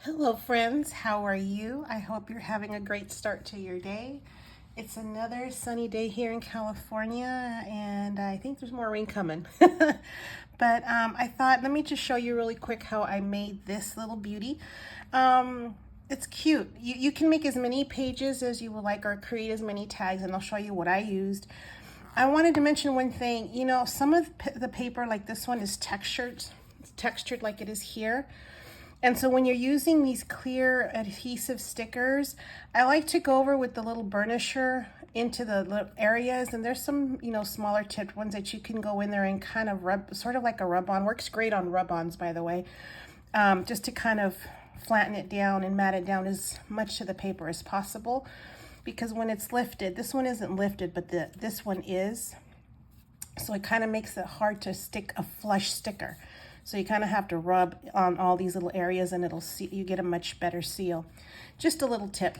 Hello friends, how are you? I hope you're having a great start to your day. It's another sunny day here in California and I think there's more rain coming. But I thought, let me just show you really quick how I made this little beauty. It's cute. You can make as many pages as you would like or create as many tags, and I'll show you what I used. I wanted to mention one thing. You know, some of the paper like this one is textured. It's textured like it is here. And so when you're using these clear adhesive stickers, I like to go over with the little burnisher into the little areas, and there's some, smaller tipped ones that you can go in there and kind of rub, sort of like a rub-on. Works great on rub-ons, by the way, just to kind of flatten it down and mat it down as much to the paper as possible. Because when it's lifted, this one isn't lifted, but this one is. So it kind of makes it hard to stick a flush sticker. So you kind of have to rub on all these little areas and you get a much better seal. Just a little tip.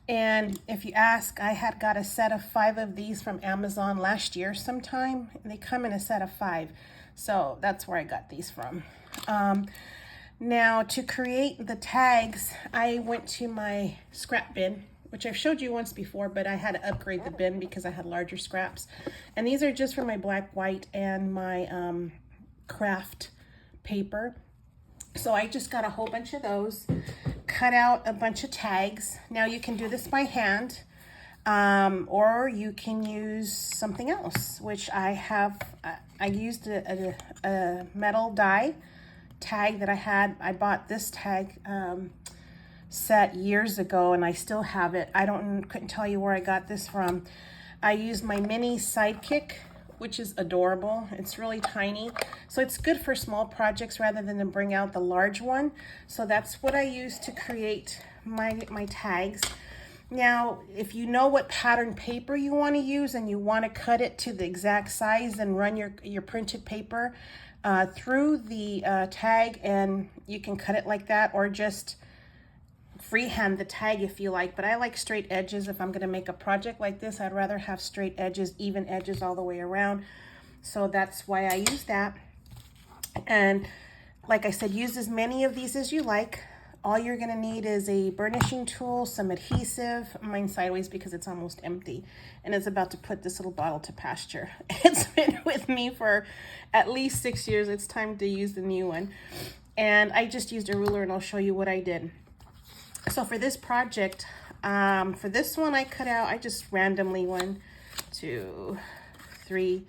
And if you ask, I had got a set of 5 of these from Amazon last year sometime. And they come in a set of 5. So that's where I got these from. Now to create the tags, I went to my scrap bin, which I've showed you once before, but I had to upgrade the bin because I had larger scraps. And these are just for my black, white, and my craft paper. So I just got a whole bunch of those, cut out a bunch of tags. Now you can do this by hand, or you can use something else, which I have. I used a metal die tag that I had. I bought this tag set years ago and I still have it. Couldn't tell you where I got this from. I used my mini Sidekick, which is adorable. It's really tiny. So it's good for small projects rather than to bring out the large one. So that's what I use to create my tags. Now, if you know what pattern paper you want to use and you want to cut it to the exact size and run your printed paper through the tag, and you can cut it like that or just freehand the tag if you like, but I like straight edges. If I'm going to make a project like this, I'd rather have straight edges, even edges all the way around. So that's why I use that. And like I said, use as many of these as you like. All you're going to need is a burnishing tool, some adhesive. Mine sideways because it's almost empty, and it's about to put this little bottle to pasture. It's been with me for at least 6 years. It's time to use the new one. And I just used a ruler, and I'll show you what I did. So for this project, for this one I cut out, I just randomly 1, 2, 3,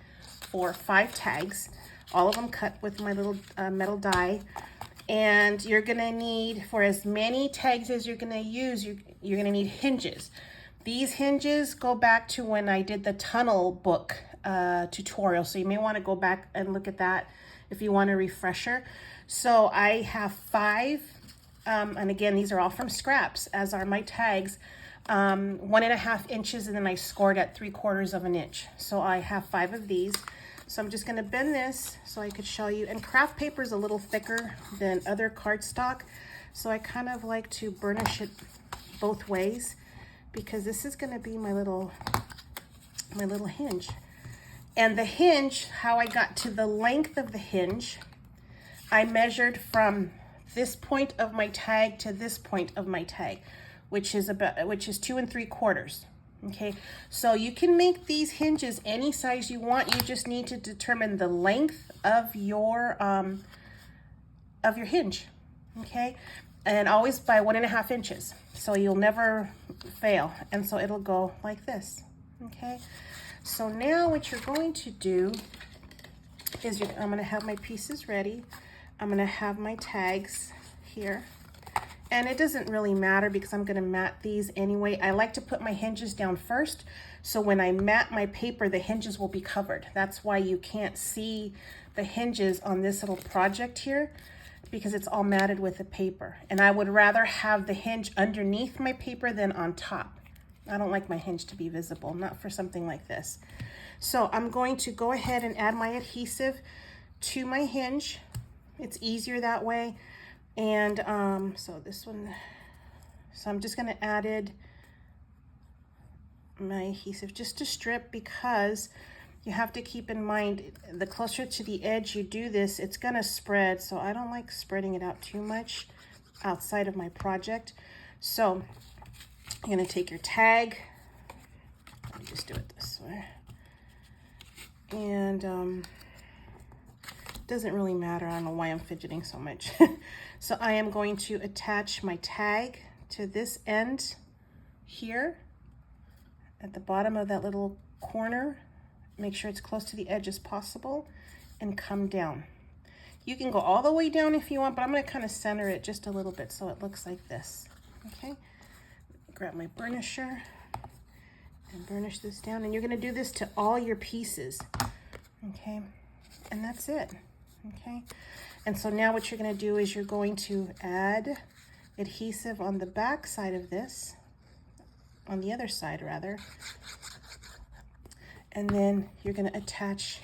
4, 5 tags, all of them cut with my little metal die. And you're gonna need, for as many tags as you're gonna use, you're gonna need hinges. These hinges go back to when I did the tunnel book tutorial, so you may want to go back and look at that if you want a refresher. So I have 5. And again, these are all from scraps, as are my tags, 1.5 inches, and then I scored at 3/4 of an inch. So I have 5 of these. So I'm just going to bend this so I could show you. And craft paper is a little thicker than other cardstock, so I kind of like to burnish it both ways because this is going to be my little hinge. And the hinge, how I got to the length of the hinge, I measured from this point of my tag to this point of my tag, which is 2 3/4. Okay, so you can make these hinges any size you want. You just need to determine the length of your hinge. Okay, and always by 1.5 inches, so you'll never fail. And so it'll go like this. Okay, so now what you're going to do is I'm going to have my pieces ready. I'm going to have my tags here, and it doesn't really matter because I'm going to mat these anyway. I like to put my hinges down first, so when I mat my paper, the hinges will be covered. That's why you can't see the hinges on this little project here, because it's all matted with the paper. And I would rather have the hinge underneath my paper than on top. I don't like my hinge to be visible, not for something like this. So I'm going to go ahead and add my adhesive to my hinge. It's easier that way. And so I'm just going to add my adhesive just to strip, because you have to keep in mind the closer to the edge you do this, it's going to spread. So I don't like spreading it out too much. outside of my project. So you're gonna take your tag. Let me just do it this way. And doesn't really matter. I don't know why I'm fidgeting so much. So I am going to attach my tag to this end here at the bottom of that little corner. Make sure it's close to the edge as possible and come down. You can go all the way down if you want, but I'm going to kind of center it just a little bit so it looks like this. Okay, grab my burnisher and burnish this down, and you're going to do this to all your pieces. Okay, and that's it. Okay, and so now what you're going to do is you're going to add adhesive on the back side of this, on the other side rather, and then you're going to attach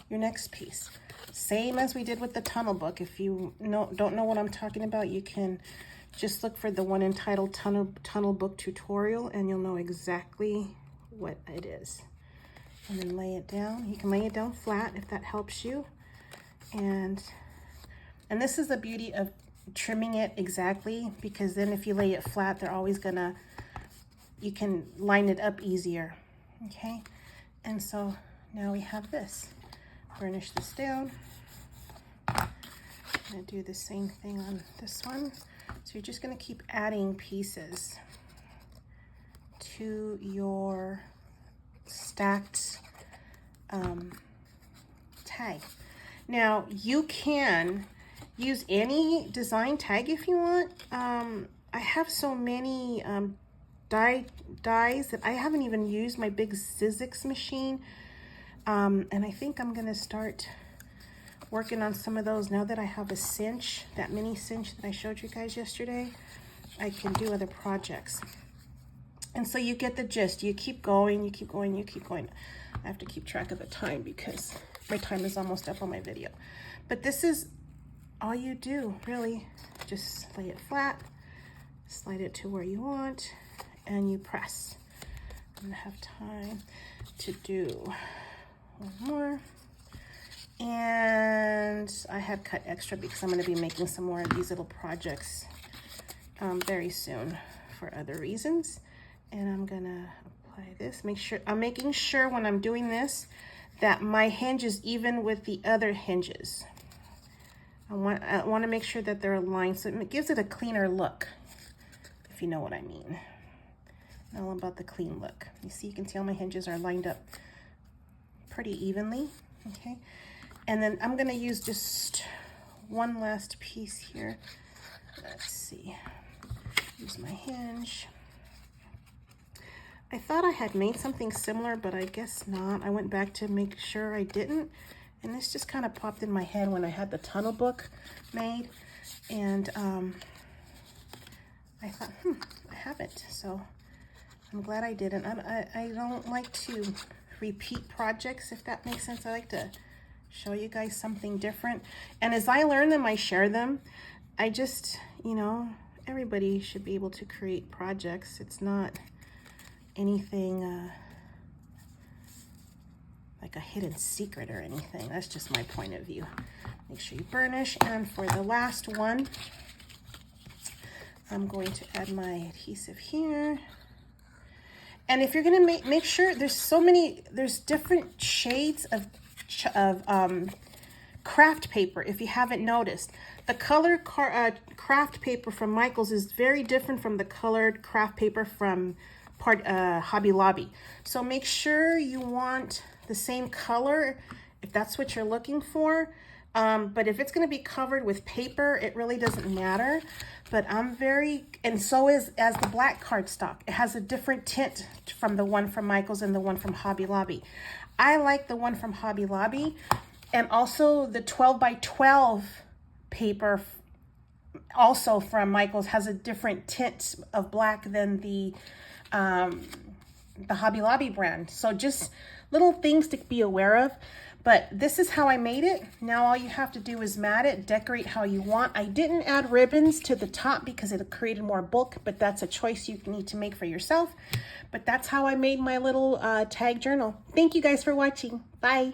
your next piece. Same as we did with the tunnel book. If you don't know what I'm talking about, you can just look for the one entitled tunnel book tutorial and you'll know exactly what it is. And then lay it down. You can lay it down flat if that helps you. And this is the beauty of trimming it exactly, because then if you lay it flat, they're always gonna, you can line it up easier. Okay, and so now we have this. Burnish this down. I'm gonna do the same thing on this one. So you're just gonna keep adding pieces to your stacked tag. Now you can use any design tag if you want. I have so many dies that I haven't even used my big Sizzix machine. And I think I'm gonna start working on some of those now that I have a cinch, that mini cinch that I showed you guys yesterday. I can do other projects. And so you get the gist. You keep going, you keep going, you keep going. I have to keep track of the time because my time is almost up on my video. But this is all you do, really. Just lay it flat, slide it to where you want, and you press. I'm gonna have time to do one more. And I have cut extra because I'm going to be making some more of these little projects very soon for other reasons. And I'm going to apply this. I'm making sure when I'm doing this that my hinge is even with the other hinges. I want to make sure that they're aligned so it gives it a cleaner look, if you know what I mean. All about the clean look. You can see all my hinges are lined up pretty evenly. Okay, and then I'm gonna use just one last piece here. Let's see, use my hinge. I thought I had made something similar, but I guess not. I went back to make sure I didn't, and this just kind of popped in my head when I had the tunnel book made, and I thought, I haven't, so I'm glad I didn't. I don't like to repeat projects, if that makes sense. I like to show you guys something different, and as I learn them, I share them. I just, everybody should be able to create projects. It's not anything like a hidden secret or anything. That's just my point of view. Make sure you burnish. And for the last one, I'm going to add my adhesive here. And if you're gonna make sure, there's different shades of craft paper, if you haven't noticed. The colored craft paper from Michaels is very different from the colored craft paper from Hobby Lobby. So make sure you want the same color if that's what you're looking for. But if it's going to be covered with paper, it really doesn't matter. But and so as the black cardstock. It has a different tint from the one from Michaels and the one from Hobby Lobby. I like the one from Hobby Lobby, and also the 12 by 12 paper also from Michaels has a different tint of black than the Hobby Lobby brand. So just little things to be aware of. But this is how I made it. Now all you have to do is mat it, decorate how you want. I didn't add ribbons to the top because it created more bulk, but that's a choice you need to make for yourself. But that's how I made my little tag journal. Thank you guys for watching. Bye.